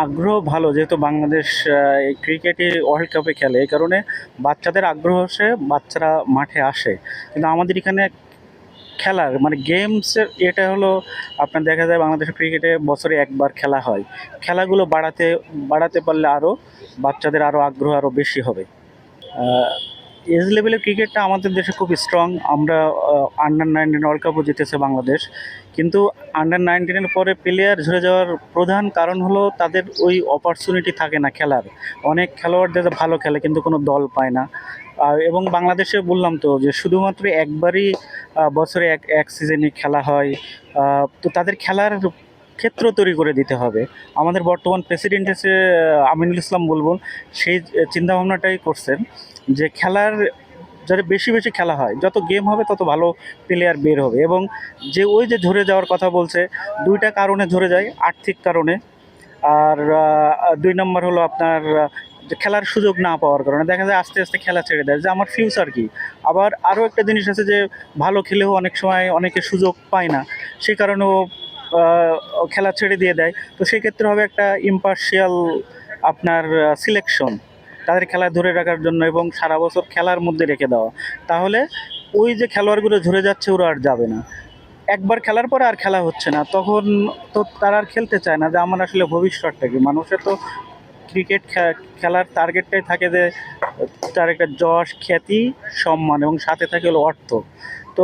আগ্রহ ভালো, যেহেতু বাংলাদেশ এই ক্রিকেটে ওয়ার্ল্ড কাপে খেলে, এই কারণে বাচ্চাদের আগ্রহ আসে, বাচ্চারা মাঠে আসে। কিন্তু আমাদের এখানে খেলার মানে গেমসের এটা হলো, আপনার দেখা যায় বাংলাদেশের ক্রিকেটে বছরে একবার খেলা হয়। খেলাগুলো বাড়াতে বাড়াতে পারলে আরও বাচ্চাদের আরও আগ্রহ আরও বেশি হবে। এজ লেভেলের ক্রিকেটটা আমাদের দেশে খুব স্ট্রং। আমরা আন্ডার 19 ওয়ার্ল্ড কাপও জিতেছে বাংলাদেশ। কিন্তু আন্ডার 19-এর পরে প্লেয়ার ঝরে যাওয়ার প্রধান কারণ হলো তাদের ওই অপরচুনিটি থাকে না খেলার। অনেক খেলোয়াড় যারা ভালো খেলে কিন্তু কোনো দল পায় না। এবং বাংলাদেশে বললাম তো যে শুধুমাত্র একবারই বছরে এক এক সিজনে খেলা হয়। তো তাদের খেলার ক্ষেত্র তৈরি করে দিতে হবে। আমাদের বর্তমান প্রেসিডেন্ট হচ্ছে আমিনুল ইসলাম বুলবুল। সেই চিন্তাভাবনাটাই করছেন যে খেলার যাতে বেশি বেশি খেলা হয়, যত গেম হবে তত ভালো প্লেয়ার বের হবে। এবং যে ওই যে ঝরে যাওয়ার কথা বলছে, দুইটা কারণে ঝরে যায়। আর্থিক কারণে, আর 2 নম্বর হলো আপনার যে খেলার সুযোগ না পাওয়ার কারণে দেখা যায় আস্তে আস্তে খেলা ছেড়ে দেয়, যে আমার ফিউচার কি। আবার আরও একটা জিনিস আছে যে ভালো খেলেও অনেক সময় অনেকে সুযোগ পায় না, সেই কারণেও খেলা ছেড়ে দিয়ে দেয়। তো সেই ক্ষেত্রে হবে একটা ইম্পার্শিয়াল আপনার সিলেকশন তাদের খেলা ধরে রাখার জন্য এবং সারা বছর খেলার মধ্যে রেখে দেওয়া। তাহলে ওই যে খেলোয়াড়গুলো ঝরে যাচ্ছে ওরা আর যাবে না। একবার খেলার পরে আর খেলা হচ্ছে না, তখন তো তারা আর খেলতে চায় না। যে আমার আসলে ভবিষ্যৎটা কি, মানুষের তো ক্রিকেট খেলার টার্গেটটাই থাকে যে তার একটা যশ, খ্যাতি, সম্মান এবং সাথে থাকে হলো অর্থ। তো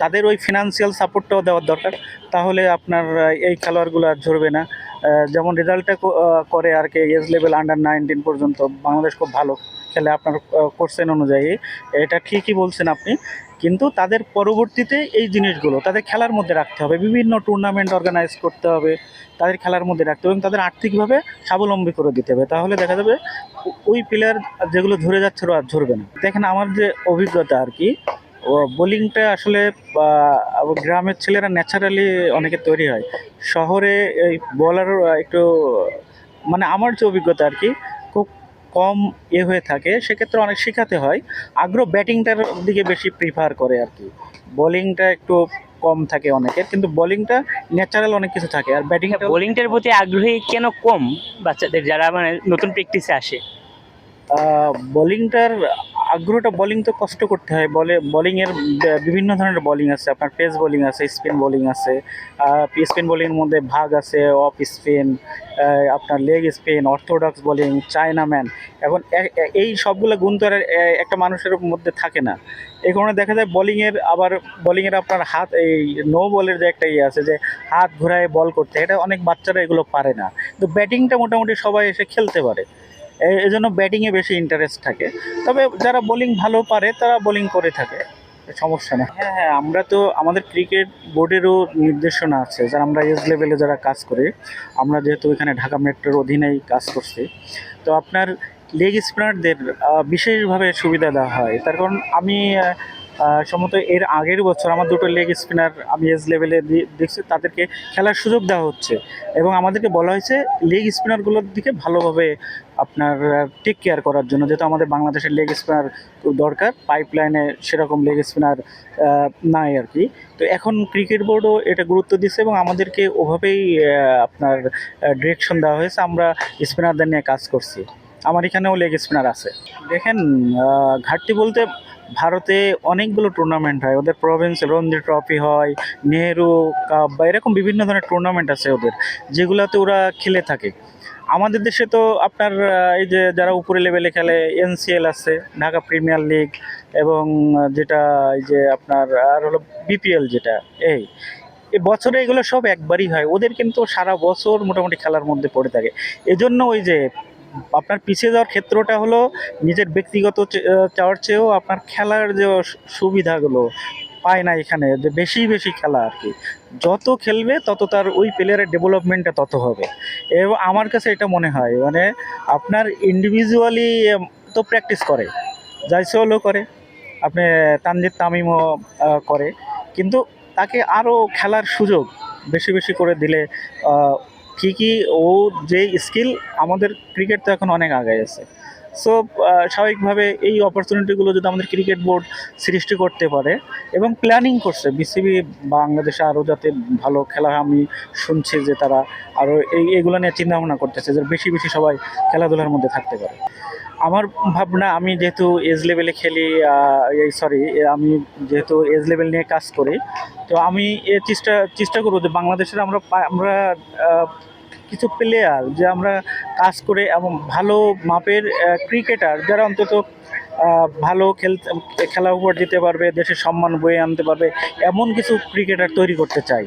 তাদের ওই ফিনান্সিয়াল সাপোর্টটাও দেওয়ার দরকার। তাহলে আপনার এই খেলোয়াড়গুলো আর ঝরবে না। যেমন রেজাল্টটা করে আর কি, এজ লেভেল আন্ডার 19 পর্যন্ত বাংলাদেশ খুব ভালো খেলে আপনার কোশ্চেন অনুযায়ী। এটা ঠিকই বলছেন আপনি। কিন্তু তাদের পরবর্তীতে এই জিনিসগুলো তাদের খেলার মধ্যে রাখতে হবে, বিভিন্ন টুর্নামেন্ট অর্গানাইজ করতে হবে, তাদের খেলার মধ্যে রাখতে হবে এবং তাদের আর্থিকভাবে স্বাবলম্বী করে দিতে হবে। তাহলে দেখা যাবে ওই প্লেয়ার যেগুলো ঝরে যাচ্ছে ওরা আর ঝরবে না। দেখেন আমার যে অভিজ্ঞতা আর কি, ও বোলিংটা আসলে গ্রামের ছেলেরা ন্যাচারালি অনেকে তৈরি হয়। শহরে এই বলার একটু মানে আমার যে অভিজ্ঞতা আর কি, খুব কম হয়ে থাকে, সেক্ষেত্রে অনেক শেখাতে হয়। আগ্রহ ব্যাটিংটার দিকে বেশি প্রিফার করে আর কি। বোলিংটা একটু কম থাকে অনেকের, কিন্তু বোলিংটা ন্যাচারাল অনেক কিছু থাকে, আর ব্যাটিংটা বোলিংটার প্রতি আগ্রহী কেন কম বাচ্চাদের যারা মানে নতুন প্র্যাকটিসে আসে? বোলিংটার আগ্রহটা, বোলিং তো কষ্ট করতে হয়। বোলিংয়ের বিভিন্ন ধরনের বোলিং আছে, আপনার পেস বোলিং আছে, স্পিন বোলিং আছে। স্পিন বোলিংয়ের মধ্যে ভাগ আছে অফ স্পিন, আপনার leg spin, orthodox bowling, Chinaman. এখন এই সবগুলো গুণ তো আর একটা মানুষের মধ্যে থাকে না। এই কারণে দেখা যায় বোলিংয়ের আপনার হাত, এই নো বলের যে একটা ইয়ে আছে যে হাত ঘোরায় বল করতে, এটা অনেক বাচ্চারা এগুলো পারে না। তো ব্যাটিংটা মোটামুটি সবাই এসে খেলতে পারে, এই জন্য ব্যাটিংয়ে বেশি ইন্টারেস্ট থাকে। তবে যারা বোলিং ভালো পারে তারা বোলিং করে থাকে, সমস্যা নেই। হ্যাঁ হ্যাঁ, আমরা তো আমাদের ক্রিকেট বোর্ডেরও নির্দেশনা আছে, যারা আমরা এজ লেভেলে যারা কাজ করে, আমরা যেহেতু এখানে ঢাকা মেট্রোর অধীনেই কাজ করছি, তো আপনার লেগ স্পিনারদের বিশেষভাবে সুবিধা দেওয়া হয়। তার কারণ আমি সম্ভবত এর আগের বছর আমার দুটো লেগ স্পিনার আমি এজ লেভেলে দেখছি, তাদেরকে খেলার সুযোগ দেওয়া হচ্ছে এবং আমাদেরকে বলা হয়েছে লেগ স্পিনারগুলোর দিকে ভালোভাবে আপনার টেক কেয়ার করার জন্য, যেহেতু আমাদের বাংলাদেশের লেগ স্পিনার খুব দরকার, পাইপলাইনে সেরকম লেগ স্পিনার নাই আর কি। তো এখন ক্রিকেট বোর্ডও এটা গুরুত্ব দিচ্ছে এবং আমাদেরকে ওভাবেই আপনার ডিরেকশন দেওয়া হয়েছে। আমরা স্পিনারদের নিয়ে কাজ করছি, আমার এখানেও লেগ স্পিনার আছে। দেখেন, ঘাটতি বলতে ভারতে অনেকগুলো টুর্নামেন্ট হয়, ওদের প্রভিন্স রঞ্জি ট্রফি হয়, নেহেরু কাপ বা এরকম বিভিন্ন ধরনের টুর্নামেন্ট আছে ওদের, যেগুলোতে ওরা খেলে থাকে। আমাদের দেশে তো আপনার এই যে যারা উপরে লেভেলে খেলে, এনসিএল আছে, ঢাকা প্রিমিয়ার লিগ, এবং যেটা এই যে আপনার আর হলো বিপিএল, যেটা এই এই বছরে এগুলো সব একবারই হয়। ওদের কিন্তু সারা বছর মোটামুটি খেলার মধ্যে পড়ে থাকে। এজন্য ওই যে আপনার পিছিয়ে যাওয়ার ক্ষেত্রটা হলো নিজের ব্যক্তিগত চাওয়ার চেয়েও আপনার খেলার যে সুবিধাগুলো পায় না এখানে, যে বেশি বেশি খেলা আর কি। যত খেলবে তত তার ওই প্লেয়ারের ডেভেলপমেন্টটা তত হবে। এবং আমার কাছে এটা মনে হয় মানে আপনার ইন্ডিভিজুয়ালি তো প্র্যাকটিস করে, জাইসওয়ালও করে, আপনি তানজিদ তামিমও করে, কিন্তু তাকে আরও খেলার সুযোগ বেশি বেশি করে দিলে ঠিকই ও যে স্কিল, আমাদের ক্রিকেট তো এখন অনেক আগায় আছে। সো স্বাভাবিকভাবে এই অপরচুনিটিগুলো যদি আমাদের ক্রিকেট বোর্ড সৃষ্টি করতে পারে, এবং প্ল্যানিং করছে বিসিবি বাংলাদেশে আরও যাতে ভালো খেলা হয়। আমি শুনছি যে তারা আরও এইগুলো নিয়ে চিন্তাভাবনা করতেছে যে বেশি বেশি সবাই খেলাধুলার মধ্যে থাকতে পারে। আমার ভাবনা, আমি যেহেতু এজ লেভেলে খেলি, আমি যেহেতু এজ লেভেল নিয়ে কাজ করি, তো আমি এ চেষ্টা চেষ্টা করবো যে বাংলাদেশের আমরা আহ, কিছু প্লেয়ার যে আমরা কাজ করে এবং ভালো মাপের ক্রিকেটার যারা অন্তত ভালো খেলা উপহার দিতে পারবে, দেশের সম্মান বয়ে আনতে পারবে, এমন কিছু ক্রিকেটার তৈরি করতে চাই।